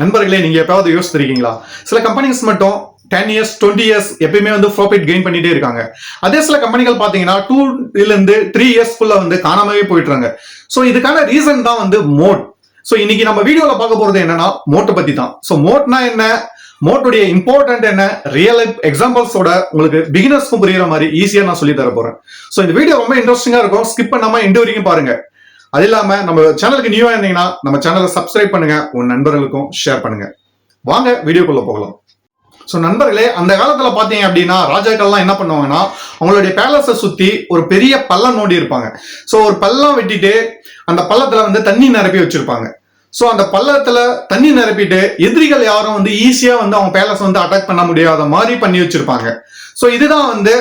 நண்பர்களே, நீங்க எப்பயாவது யோசிச்சிருக்கீங்களா? சில கம்பெனிஸ் மட்டும் 10 இயர்ஸ் 20 இயர்ஸ் எப்பயுமே வந்து ப்ராஃபிட் கெயின் பண்ணிட்டே இருக்காங்க. அதே சில கம்பெனிகள் பாத்தீங்கன்னா 2 இருந்து 3 இயர்ஸ்க்குள்ள வந்து காணாமவே போயிட்டுறாங்க. சோ இதுக்கான ரீசன் தான் வந்து மோட். சோ இன்னைக்கு நம்ம வீடியோல பார்க்க போறது என்னன்னா மோட்டை பத்தி தான். சோ மோட்னா என்ன, மோட்டுடைய இம்பார்ட்டன்ட் என்ன, ரியல் லைஃப் எக்ஸாம்பிள்ஸோட உங்களுக்கு பிகினர்ஸ்க்கும் புரியுற மாதிரி ஈஸியா நான் சொல்லி தர போறேன். சோ இந்த வீடியோ ரொம்ப இன்ட்ரெஸ்டிங்கா இருக்கும். ஸ்கிப் பண்ணாம எண்டு வரைக்கும் பாருங்க. அது இல்லாம நம்ம சேனலுக்கு நியூவா இருந்தீங்கன்னா நம்ம சேனலை சப்ஸ்கிரைப் பண்ணுங்க, உங்க நண்பர்களுக்கும் ஷேர் பண்ணுங்க. வாங்க வீடியோக்குள்ள போகலாம். ஸோ நண்பர்களே, அந்த காலத்துல பாத்தீங்க அப்படின்னா ராஜாக்கள்லாம் என்ன பண்ணுவாங்கன்னா அவங்களுடைய பேலஸை சுத்தி ஒரு பெரிய பள்ளம் நோண்டி இருப்பாங்க. ஸோ ஒரு பள்ளம் வெட்டிட்டு அந்த பள்ளத்துல வந்து தண்ணி நிரப்பி வச்சிருப்பாங்க. ஸோ அந்த பள்ளத்துல தண்ணி நிரப்பிட்டு எதிரிகள் யாரும் வந்து ஈஸியா வந்து அவங்க பேலஸ் வந்து அட்டாக் பண்ண முடியாத மாதிரி பண்ணி வச்சிருப்பாங்க. ஸோ இதுதான் வந்து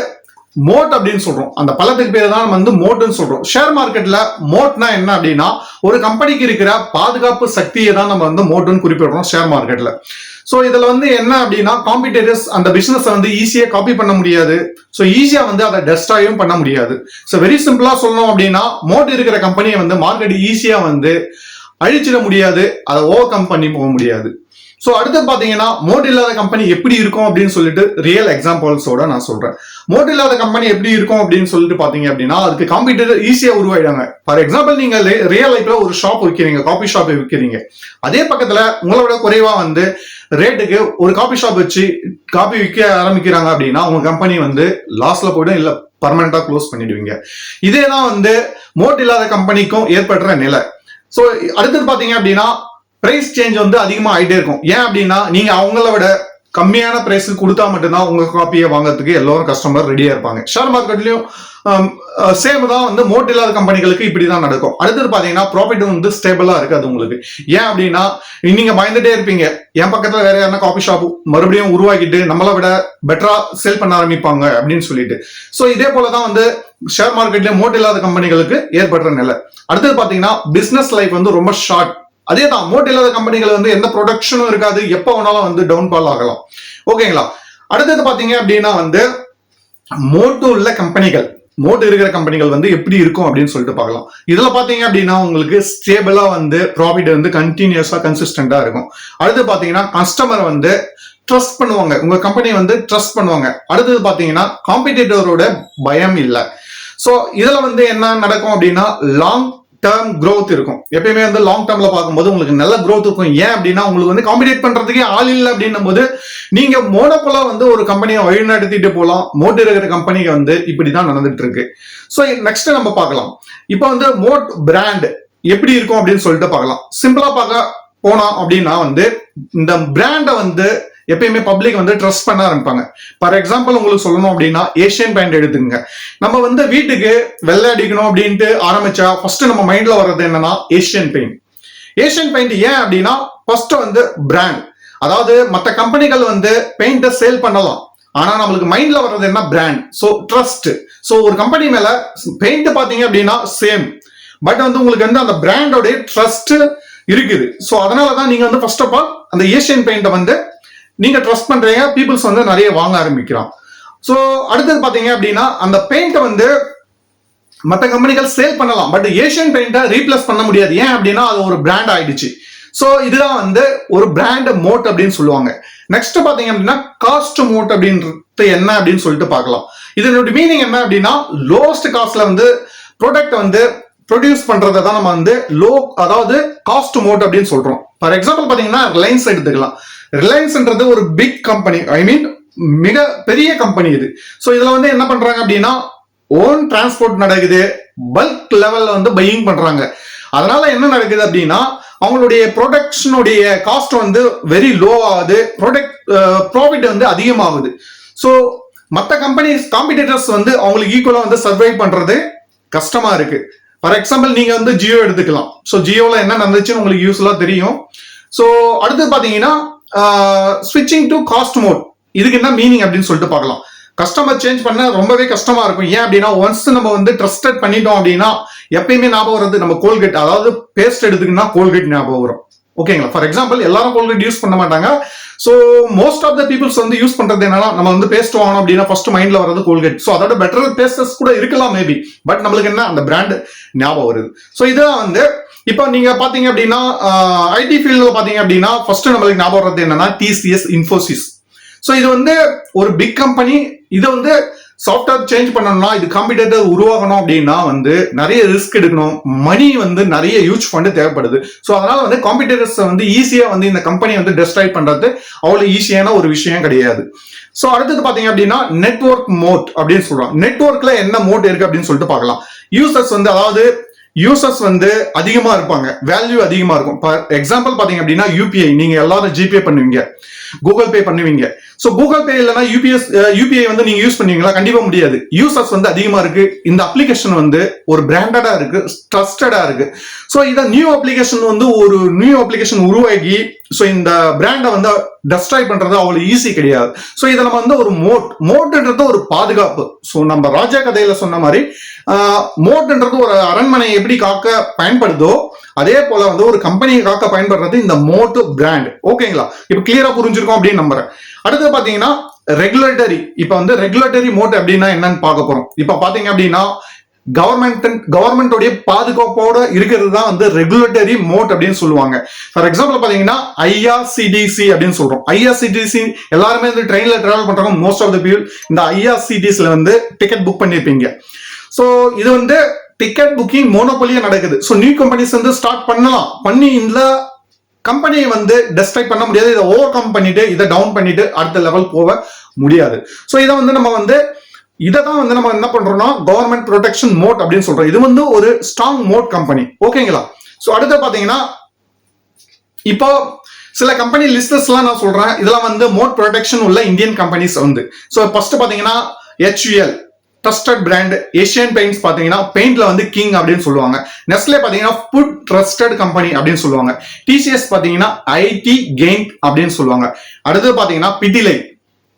மோட் அப்படின்னு சொல்றோம். அந்த பள்ளத்துக்கு பேர் தான் நம்ம வந்து மோட்னு சொல்றோம். ஷேர் மார்க்கெட்ல மோட்னா என்ன அப்படின்னா ஒரு கம்பெனிக்கு இருக்கிற பாதுகாப்பு சக்தியை தான் நம்ம வந்து மோட்னு குறிப்பிடுறோம் ஷேர் மார்க்கெட்ல. சோ இதுல வந்து என்ன அப்படின்னா காம்படிட்டர்ஸ் அந்த பிசினஸ் வந்து ஈஸியா காப்பி பண்ண முடியாது. சோ ஈஸியா வந்து அதை டெஸ்ட்ராயும் பண்ண முடியாது. சோ வெரி சிம்பிளா சொல்லணும் அப்படின்னா மோட் இருக்கிற கம்பெனியை வந்து மார்க்கெட் ஈஸியா வந்து அழிச்சிட முடியாது, அதை ஓவர் கம் பண்ணி போக முடியாது. சோ அடுத்து பாத்தீங்கன்னா மோட் இல்லாத கம்பெனி எப்படி இருக்கும் அப்படின்னு சொல்லிட்டு ரியல் எக்ஸாம்பிள்ஸோட நான் சொல்றேன். மோட் இல்லாத கம்பெனி எப்படி இருக்கும் அப்படின்னு சொல்லிட்டு பாத்தீங்க அப்படின்னா அதுக்கு காம்படிட்டர் ஈஸியா உருவாயிடாங்க. ஃபார் எக்ஸாம்பிள், நீங்க ரியல் லைஃப்ல ஒரு ஷாப் விற்கிறீங்க, காபி ஷாப் விற்கிறீங்க. அதே பக்கத்துல உங்களோட குறைவா வந்து ரேட்டுக்கு ஒரு காபி ஷாப் வச்சு காபி விற்க ஆரம்பிக்கிறாங்க அப்படின்னா உங்க கம்பெனி வந்து லாஸ்ல போயிடும், இல்ல பர்மனண்டா க்ளோஸ் பண்ணிடுவீங்க. இதேதான் வந்து மோட் இல்லாத கம்பெனிக்கும் ஏற்படுற நிலை. சோ அடுத்தது பாத்தீங்க அப்படின்னா பிரைஸ் சேஞ்ச் வந்து அதிகமா ஆயிட்டே இருக்கும். ஏன் அப்படின்னா நீங்க அவங்கள விட கம்மியான பிரைஸ் கொடுத்தா மட்டும்தான் உங்க காப்பியை வாங்குறதுக்கு எல்லாரும் கஸ்டமர் ரெடியா இருப்பாங்க. ஷேர் மார்க்கெட்லயும் சேம் தான் வந்து மோட் இல்லாத கம்பெனிகளுக்கு இப்படிதான் நடக்கும். அடுத்தது பாத்தீங்கன்னா ப்ராஃபிட் வந்து ஸ்டேபிளா இருக்காது உங்களுக்கு. ஏன் அப்படின்னா நீங்க பயந்துட்டே இருப்பீங்க, என் பக்கத்துல வேற யாருன்னா காபி ஷாப் மறுபடியும் உருவாக்கிட்டு நம்மளை விட பெட்டரா சேல் பண்ண ஆரம்பிப்பாங்க அப்படின்னு சொல்லிட்டு. சோ இதே போலதான் வந்து ஷேர் மார்க்கெட்ல மோட் இல்லாத கம்பெனிகளுக்கு ஏற்படுற நிலை. அடுத்தது பாத்தீங்கன்னா பிசினஸ் லைஃப் வந்து ரொம்ப ஷார்ட். அதே தான் மோட் இல்லாத கம்பெனிகள் வந்து எந்த ப்ரொடக்ஷனும் இருக்காது, எப்ப வேணாலும் வந்து டவுன்ஃபால் ஆகலாம். ஓகேங்களா? அடுத்தது பாத்தீங்க அப்படின்னா வந்து மோட்டு உள்ள கம்பெனிகள், மோட் இருக்கிற கம்பெனிகள் வந்து எப்படி இருக்கும் அப்படின்னு சொல்லிட்டு பார்க்கலாம். இதுல பாத்தீங்க அப்படின்னா உங்களுக்கு ஸ்டேபிளா வந்து ப்ராஃபிட் வந்து கண்டினியூஸா கன்சிஸ்டன்டா இருக்கும். அடுத்து பாத்தீங்கன்னா கஸ்டமர் வந்து ட்ரஸ்ட் பண்ணுவாங்க, உங்க கம்பெனி வந்து ட்ரஸ்ட் பண்ணுவாங்க. அடுத்தது பாத்தீங்கன்னா காம்படிட்டரோட பயம் இல்லை. சோ இதுல வந்து என்ன நடக்கும் அப்படின்னா லாங் டேர்ம் growth இருக்கும். எப்பயுமே வந்து லாங் டேர்ம்ல பார்க்கும்போது உங்களுக்கு நல்ல growth இருக்கும். ஏன் அப்படின்னா உங்களுக்கு வந்து காம்படிட் பண்றதுக்கே ஆள் இல்லை அப்படின்னும் போது நீங்க மோனோபோலா வந்து ஒரு கம்பெனியை வழிநடத்திட்டு போகலாம். மோட் இருக்கிற கம்பெனிக்கு வந்து இப்படிதான் நடந்துட்டு இருக்கு. சோ நெக்ஸ்ட் நம்ம பார்க்கலாம். இப்போ வந்து மோட் பிராண்ட் எப்படி இருக்கும் அப்படின்னு சொல்லிட்டு பார்க்கலாம். சிம்பிளா பார்க்க போனா அப்படின்னா வந்து இந்த பிராண்டை வந்து எப்பயுமே பப்ளிக் வந்து ட்ரஸ்ட் பண்ண ஆரம்பிப்பாங்க. ஃபார் எக்ஸாம்பிள் உங்களுக்கு சொல்லணும் அப்படின்னா ஏஷியன் பெயிண்ட் எடுத்துங்க. நம்ம வந்து வீட்டுக்கு வெள்ளை அடிக்கணும் அப்படின்ட்டு ஆரம்பிச்சா ஃபர்ஸ்ட் நம்ம மைண்ட்ல வர்றது என்னன்னா ஏஷியன் பெயிண்ட். ஏஷியன் பெயிண்ட் ஏன் அப்படின்னா ஃபர்ஸ்ட் வந்து பிராண்ட். அதாவது மற்ற கம்பெனிகள் வந்து பெயிண்ட சேல் பண்ணலாம், ஆனா நம்மளுக்கு மைண்ட்ல வர்றது என்ன, பிராண்ட். So trust. சோ ஒரு கம்பெனி மேல பெயிண்ட் பாத்தீங்க அப்படின்னா சேம், பட் வந்து உங்களுக்கு வந்து அந்த பிராண்டோட ட்ரஸ்ட் இருக்குது. சோ அதனாலதான் நீங்க வந்து ஃபர்ஸ்ட் ஆஃப் ஆல் அந்த ஏஷியன் பெயிண்ட வந்து நீங்க ட்ரஸ்ட் பண்றீங்க, பீப்புள்ஸ் வந்து நிறைய வாங்க ஆரம்பிக்கிறான். சோ அடுத்தது பாத்தீங்க அப்படின்னா அந்த பெயிண்ட வந்து மற்ற கம்பெனிகள் சேல் பண்ணலாம், பட் ஏஷியன் பெயிண்ட ரீப்ளேஸ் பண்ண முடியாது. ஏன் அப்படின்னா அது ஒரு பிராண்ட் ஆயிடுச்சு. சோ இதுதான் வந்து ஒரு பிராண்ட் மோட் அப்படின்னு சொல்லுவாங்க. நெக்ஸ்ட் பாத்தீங்க அப்படின்னா காஸ்ட் மோட் அப்படின்றது என்ன அப்படின்னு சொல்லிட்டு பார்க்கலாம். இதனுடைய மீனிங் என்ன அப்படின்னா லோவஸ்ட் காஸ்ட்ல வந்து ப்ராடக்ட் வந்து ப்ரொடியூஸ் பண்றதை தான் நம்ம வந்து அதாவது காஸ்ட் மோட் அப்படின்னு சொல்றோம். ஃபார் எக்ஸாம்பிள் பாத்தீங்கன்னா ரிலையன்ஸ் எடுத்துக்கலாம். ரிலையன்ஸ்ன்றது ஒரு பிக் கம்பெனி, ஐ மீன் மிக பெரிய கம்பெனி இது. சோ இதுல வந்து என்ன பண்றாங்க அப்படின்னா ஓன் டிரான்ஸ்போர்ட் நடக்குது, பல்க் லெவல்ல வந்து பையிங் பண்றாங்க. அதனால என்ன நடக்குது அப்படின்னா அவங்களுடைய ப்ரொடக்ஷனுடைய காஸ்ட் வந்து வெரி லோ ஆகுது, ப்ராஃபிட் வந்து அதிகமாகுது. சோ மற்ற கம்பெனிஸ் காம்படிட்டர்ஸ் வந்து அவங்களுக்கு ஈக்குவலா வந்து சர்வைவ் பண்றது கஷ்டமா இருக்கு. ஃபார் எக்ஸாம்பிள் நீங்க வந்து ஜியோ எடுத்துக்கலாம். சோ ஜியோல என்ன நடந்துச்சுன்னு உங்களுக்கு யூஸ்ஃபுல்லா தெரியும். சோ அடுத்து பாத்தீங்கன்னா ஸ்விட்சிங் டு காஸ்ட் மோட், இதுக்கு என்ன மீனிங் அப்படின்னு சொல்லிட்டு பார்க்கலாம். கஸ்டமர் சேஞ்ச் பண்ண ரொம்பவே கஷ்டமா இருக்கும். ஏன் அப்படின்னா ஒன்ஸ் நம்ம வந்து ட்ரஸ்டட் பண்ணிட்டோம் அப்படின்னா எப்பயுமே ஞாபகம் வருது நம்ம கோல்கேட், அதாவது பேஸ்ட் எடுத்துக்கிட்டா கோல்கேட் ஞாபகம் வரும். ஓகேங்களா? ஃபார் எக்ஸாம்பிள் எல்லாரும் கோல்கேட் யூஸ் பண்ண மாட்டாங்க. So most of the peoples வந்து யூஸ் பண்றது என்னன்னா நம்ம வந்து பேஸ்ட் வாங்கணும் அப்படின்னா ஃபர்ஸ்ட் மைண்ட்ல வர்றது கோல்கேட். சோ அதோட பெட்டர் பேஸ்டஸ் கூட இருக்கலாம் மேபி, பட் நம்மளுக்கு என்ன அந்த பிராண்ட் ஞாபகம் வருது. சோ இதுதான் வந்து இப்போ நீங்க பாத்தீங்க அப்படின்னா ஐடி ஃபீல்ட்ல பாத்தீங்க அப்படின்னா ஃபர்ஸ்ட் நம்மளுக்கு ஞாபகம் வர்றது என்னன்னா டிசிஎஸ், இன்ஃபோசிஸ். ஸோ இது வந்து ஒரு பிக் கம்பெனி. இதை வந்து சாஃப்ட்வேர் சேஞ்ச் பண்ணணும்னா, இது காம்படிட்டர் உருவாகணும் அப்படின்னா வந்து நிறைய ரிஸ்க் எடுக்கணும், மணி வந்து நிறைய ஹியூஜ் ஃபண்ட் தேவைப்படுது. ஸோ அதனால வந்து காம்படிட்டர்ஸ் வந்து ஈஸியா வந்து இந்த கம்பெனி வந்து டெஸ்ட்ராய் பண்றது அவ்வளவு ஈஸியான ஒரு விஷயம் கிடையாது. ஸோ அடுத்தது பாத்தீங்க அப்படின்னா நெட்வொர்க் மோட் அப்படின்னு சொல்றோம். நெட்வொர்க்ல என்ன மோட் இருக்கு அப்படின்னு சொல்லிட்டு பார்க்கலாம். யூசர்ஸ் வந்து, அதாவது யூசர்ஸ் வந்து அதிகமா இருப்பாங்க, வேல்யூ அதிகமா இருக்கும். எக்ஸாம்பிள் பாத்தீங்க அப்படின்னா யூபிஐ, நீங்க எல்லாரும் ஜிபே பண்ணுவீங்க, கூகுள் பே பண்ணுவீங்க. சோ கூகுள் பே இல்லைன்னா யூபிஐ வந்து நீங்க யூஸ் பண்ணுவீங்களா? கண்டிப்பா முடியாது. யூசர்ஸ் வந்து அதிகமா இருக்கு, இந்த அப்ளிகேஷன் வந்து ஒரு பிராண்டடா இருக்கு, ட்ரஸ்டடா இருக்கு. சோ இத நியூ அப்ளிகேஷன் வந்து ஒரு நியூ அப்ளிகேஷன் உருவாகி சோ இந்த பிராண்டை வந்து டெஸ்ட்ராய் பண்றது அவ்வளவு ஈஸி கிடையாது. சோ இதை நம்ம வந்து ஒரு மோட்ன்றது ஒரு பாதுகாப்பு. சோ நம்ம ராஜா கதையில சொன்ன மாதிரி மோட்ன்றது ஒரு அரண்மனை எப்படி காக்க பயன்படுதோ அதே போல வந்து ஒரு கம்பெனியை காக்க பயன்படுறது இந்த மோட் பிராண்ட். ஓகேங்களா? இப்ப கிளியரா புரிஞ்சிருக்கும் அப்படின்னு நம்புறேன். அடுத்து பாத்தீங்கன்னா ரெகுலேட்டரி. இப்ப வந்து ரெகுலேட்டரி மோட் அப்படின்னா என்னன்னு பார்க்க போறோம். இப்ப பாத்தீங்க அப்படின்னா கவர்மெண்டோடைய பாதுகாப்போட இருக்கிறது தான் வந்து ரெகுலேட்டரி மோட் அப்படின்னு சொல்லுவாங்க. ஃபார் எக்ஸாம்பிள் பாத்தீங்கன்னா ஐஆர்சிடிசி அப்படின்னு சொல்றோம். ஐஆர்சிடிசி எல்லாருமே வந்து ட்ரெயின்ல டிராவல் பண்றவங்க மோஸ்ட் ஆஃப் த பீப்புள் இந்த ஐஆர்சிடிசில வந்து டிக்கெட் புக் பண்ணிருப்பீங்க. ஸோ இது வந்து டிக்கெட் புக்கிங் மோனோபோலியா நடக்குது. ஸோ நியூ கம்பெனிஸ் வந்து ஸ்டார்ட் பண்ணலாம், பண்ணி இந்த கம்பெனியை வந்து டெஸ்ட்ராய் பண்ண முடியாது. இதை ஓவர் கம் பண்ணிட்டு இதை டவுன் பண்ணிட்டு அடுத்த லெவல் போக முடியாது. ஸோ இதை வந்து நம்ம வந்து இதை தான் வந்து நம்ம என்ன பண்றோம்னா கவர்மெண்ட் ப்ரொடெக்ஷன் மோட் அப்படின்னு சொல்றோம். இது வந்து ஒரு ஸ்ட்ராங் மோட் கம்பெனி. ஓகேங்களா? ஸோ அடுத்து பாத்தீங்கன்னா இப்போ சில கம்பெனி லிஸ்டஸ் எல்லாம் நான் சொல்றேன். இதெல்லாம் வந்து மோட் ப்ரொடெக்ஷன் உள்ள இந்தியன் கம்பெனிஸ் வந்து. ஸோ ஃபர்ஸ்ட் பாத்தீங்கன்னா HUL trusted brand. Asian paints பாத்தீங்கன்னா பெயிண்ட்ல வந்து கிங் அப்படின்னு சொல்லுவாங்க. நெஸ்லே பாத்தீங்கன்னா ஃபுட் ட்ரஸ்டட் கம்பெனி அப்படின்னு சொல்லுவாங்க. டிசிஎஸ் பாத்தீங்கன்னா ஐடி கெயின் அப்படின்னு சொல்லுவாங்க. அடுத்து பாத்தீங்கன்னா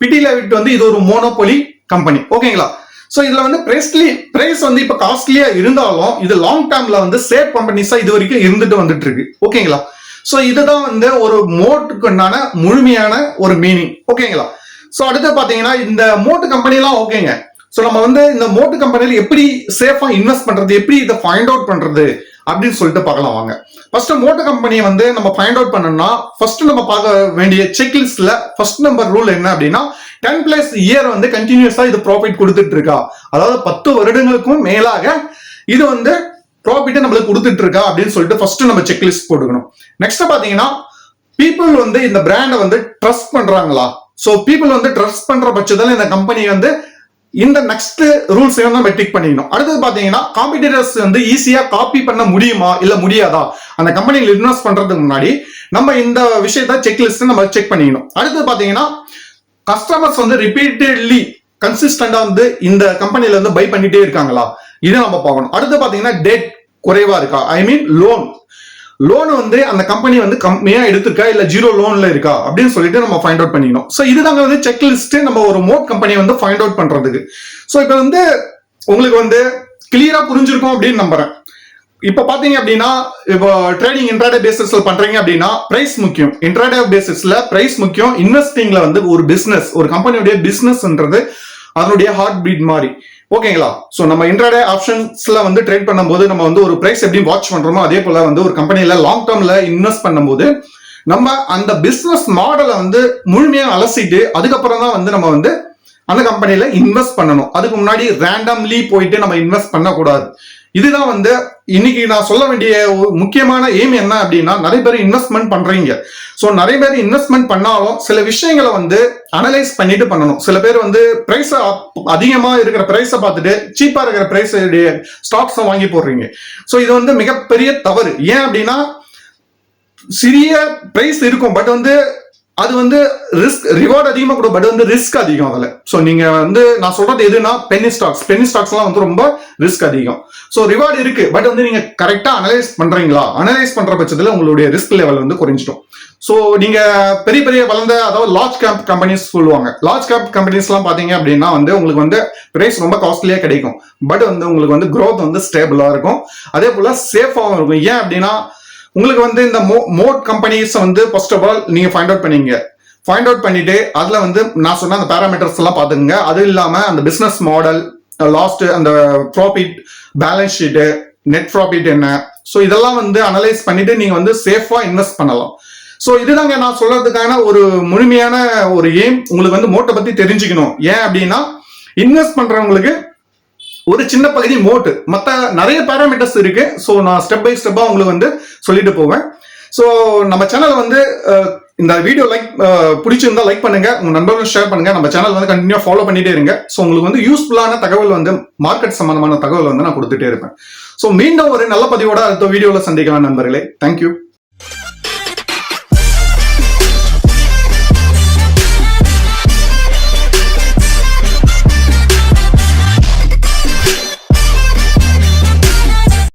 பிடிலைட் வந்து இது ஒரு மோனோபோலி கம்பெனி. ஓகேங்களா? சோ இதுல வந்து பிரைஸ் வந்து இப்ப காஸ்ட்லியா இருந்தாலும் இது லாங் டேர்ம்ல வந்து சேஃப் கம்பெனிஸா இது வரைக்கும் இருந்துட்டு வந்துட்டு இருக்கு. ஓகேங்களா? சோ இதுதான் வந்து ஒரு மோட்டுக்குண்டான முழுமையான ஒரு மீனிங். ஓகேங்களா? சோ அடுத்து பாத்தீங்கன்னா இந்த மோட்டு கம்பெனி எல்லாம் ஓகேங்க. சோ நம்ம வந்து இந்த மோட்டு கம்பெனில எப்படி சேஃபா இன்வெஸ்ட் பண்றது, எப்படி இதை ஃபைண்ட் அவுட் பண்றது அப்படின்னு சொல்லிட்டு பார்க்கலாம் வாங்க. ஃபர்ஸ்ட் மோட்டர் கம்பெனியை வந்து நம்ம ஃபைண்ட் அவுட் பண்ணணும்னா ஃபர்ஸ்ட் நம்ம பார்க்க வேண்டிய செக்லிஸ்ட்ல ஃபர்ஸ்ட் நம்பர் ரூல் என்ன அப்படின்னா 10+ இயர் வந்து கண்டினியூஸா இது ப்ராஃபிட் கொடுத்துட்டு இருக்கா, அதாவது 10 வருடங்களுக்கும் மேலாக இது வந்து ப்ராஃபிட் நம்மளுக்கு கொடுத்துட்டு இருக்கா அப்படின்னு சொல்லிட்டு ஃபர்ஸ்ட் நம்ம செக்லிஸ்ட் போட்டுக்கணும். நெக்ஸ்ட் பாத்தீங்கன்னா பீப்புள் வந்து இந்த பிராண்டை வந்து ட்ரஸ்ட் பண்றாங்களா? சோ பீப்புள் வந்து ட்ரஸ்ட் பண்ற பட்சத்துல இந்த கம்பெனி வந்து இந்த நெக்ஸ்ட் ரூல்ஸ் நம்ம டிக் பண்ணிக்கணும். அடுத்தது பாத்தீங்கன்னா காம்படிட்டர்ஸ் வந்து ஈஸியா காப்பி பண்ண முடியுமா இல்ல முடியாதா, அந்த கம்பெனியில் இன்வெஸ்ட் பண்றதுக்கு முன்னாடி நம்ம இந்த விஷயத்த செக்லிஸ்ட் நம்ம செக் பண்ணிக்கணும். அடுத்தது பாத்தீங்கன்னா கஸ்டமர்ஸ் வந்து ரிப்பீட்டட்லி கன்சிஸ்டண்டா வந்து இந்த கம்பெனில இருந்து பை பண்ணிட்டே இருக்காங்களா, இதை நம்ம பார்க்கணும். அடுத்து பாத்தீங்கன்னா டெட் குறைவா இருக்கா, ஐ மீன் லோன் வந்து அந்த கம்பெனி வந்து கம்மியா எடுத்திருக்கா இல்ல 0 லோன்ல இருக்கா அப்படின்னு சொல்லிட்டு நம்ம ஃபைண்ட் அவுட் பண்ணிக்கணும். சோ இதுதாங்க வந்து செக் லிஸ்ட் நம்ம ஒரு மோட் கம்பெனியை வந்து ஃபைண்ட் அவுட் பண்றதுக்கு. சோ இப்போ வந்து உங்களுக்கு வந்து கிளியரா புரிஞ்சிருக்கும் அப்படின்னு நம்புறேன். இப்ப பாத்தீங்க அப்படின்னா இப்போ ட்ரேடிங் இன்ட்ராடே பேசிஸ்ல பண்றீங்க அப்படின்னா பிரைஸ் முக்கியம். இன்ட்ராடே பேசிஸ்ல பிரைஸ் முக்கியம். இன்வெஸ்டிங்ல வந்து ஒரு பிசினஸ், ஒரு கம்பெனியுடைய பிசினஸ்ன்றது அதனுடைய ஹார்ட் பீட் மாதிரி. ஓகேங்களா? சோ நம்ம இன்ட்ராடே ஆப்ஷன்ஸ்ல வந்து ட்ரேட் பண்ணும்போது நம்ம வந்து ஒரு பிரைஸ் எப்படி வாட்ச் பண்றோமோ அதே போல வந்து ஒரு கம்பெனில லாங் டேர்ம்ல இன்வெஸ்ட் பண்ணும்போது நம்ம அந்த பிசினஸ் மாடலை வந்து முழுமையா அலசிட்டு அதுக்கப்புறம் தான் வந்து நம்ம வந்து அந்த கம்பெனில இன்வெஸ்ட் பண்ணணும். அதுக்கு முன்னாடி ரேண்டம்லி போயிட்டு நம்ம இன்வெஸ்ட் பண்ணக்கூடாது. இதுதான் வந்து இன்னைக்கு நான் சொல்ல வேண்டிய முக்கியமான எய்ம் என்ன அப்படின்னா, நிறைய பேர் இன்வெஸ்ட்மெண்ட் பண்றீங்க. சோ நிறைய பேர் இன்வெஸ்ட்மெண்ட் பண்ணாலும் சில விஷயங்களை வந்து அனலைஸ் பண்ணிட்டு பண்ணணும். சில பேர் வந்து பிரைஸ் அதிகமா இருக்கிற பிரைஸை பார்த்துட்டு சீப்பா இருக்கிற பிரைஸ் ஸ்டாக்ஸ் வாங்கி போடுறீங்க. சோ இது வந்து மிகப்பெரிய தவறு. ஏன் அப்படின்னா சிறிய பிரைஸ் இருக்கும், பட் வந்து அது வந்து ரிவார்ட் அதிகமா கூட, பட் வந்து ரிஸ்க் அதிகம் அதுல. சோ நீங்க வந்து நான் சொல்றது எதுனா பென்னி ஸ்டாக்ஸ் எல்லாம் வந்து ரொம்ப ரிஸ்க் அதிகம். சோ ரிவார்ட் இருக்கு, பட் வந்து நீங்க கரெக்டா அனலைஸ் பண்றீங்களா, அனலைஸ் பண்ற பட்சத்துல உங்களுடைய ரிஸ்க் லெவல் வந்து குறைஞ்சிடும். சோ நீங்க பெரிய பெரிய வளர்ந்த, அதாவது லார்ஜ் கேப் கம்பெனிஸ் சொல்லுவாங்க. லார்ஜ் கேப் கம்பெனிஸ் எல்லாம் பாத்தீங்க அப்படின்னா வந்து உங்களுக்கு வந்து பிரைஸ் ரொம்ப காஸ்ட்லியா கிடைக்கும், பட் வந்து உங்களுக்கு வந்து growth வந்து ஸ்டேபிளா இருக்கும், அதே போல சேஃபாவும் இருக்கும். ஏன் அப்படின்னா உங்களுக்கு வந்து இந்த மோட் கம்பெனிஸ் வந்து ஃபர்ஸ்ட் ஆஃப் ஆல் நீங்க ஃபைண்ட் அவுட் பண்ணிட்டு அதுல வந்து நான் சொன்ன அந்த பேராமீட்டர்ஸ் எல்லாம் பாத்துக்கங்க. அது இல்லாம அந்த பிசினஸ் மாடல், லாஸ்ட் அந்த profit, balance sheet, net profit என்ன, ஸோ இதெல்லாம் வந்து அனலைஸ் பண்ணிட்டு நீங்க வந்து சேஃபா இன்வெஸ்ட் பண்ணலாம். ஸோ இதுதாங்க நான் சொல்றதுக்கான ஒரு முழுமையான ஒரு எய்ம். உங்களுக்கு வந்து மோட்டை பத்தி தெரிஞ்சுக்கணும். ஏன் அப்படின்னா இன்வெஸ்ட் பண்றவங்களுக்கு ஒரு சின்ன பகுதி மோட்டு, மற்ற நிறைய பேராமீட்டர்ஸ் இருக்கு. ஸோ நான் ஸ்டெப் பை ஸ்டெப்பா உங்களுக்கு வந்து சொல்லிட்டு போவேன். ஸோ நம்ம சேனலை வந்து இந்த வீடியோ பிடிச்சிருந்தா லைக் பண்ணுங்க, உங்க நண்பர்களும் ஷேர் பண்ணுங்க. நம்ம சேனல் வந்து கண்டினியூ ஃபாலோ பண்ணிட்டே இருங்க. ஸோ உங்களுக்கு வந்து யூஸ்ஃபுல்லான தகவல் வந்து மார்க்கெட் சம்பந்தமான தகவல் வந்து நான் கொடுத்துட்டே இருப்பேன். ஸோ மீண்டும் ஒரு நல்ல பதிவோட அடுத்த வீடியோல சந்திக்கலாம் நண்பர்களே. தேங்க்யூ.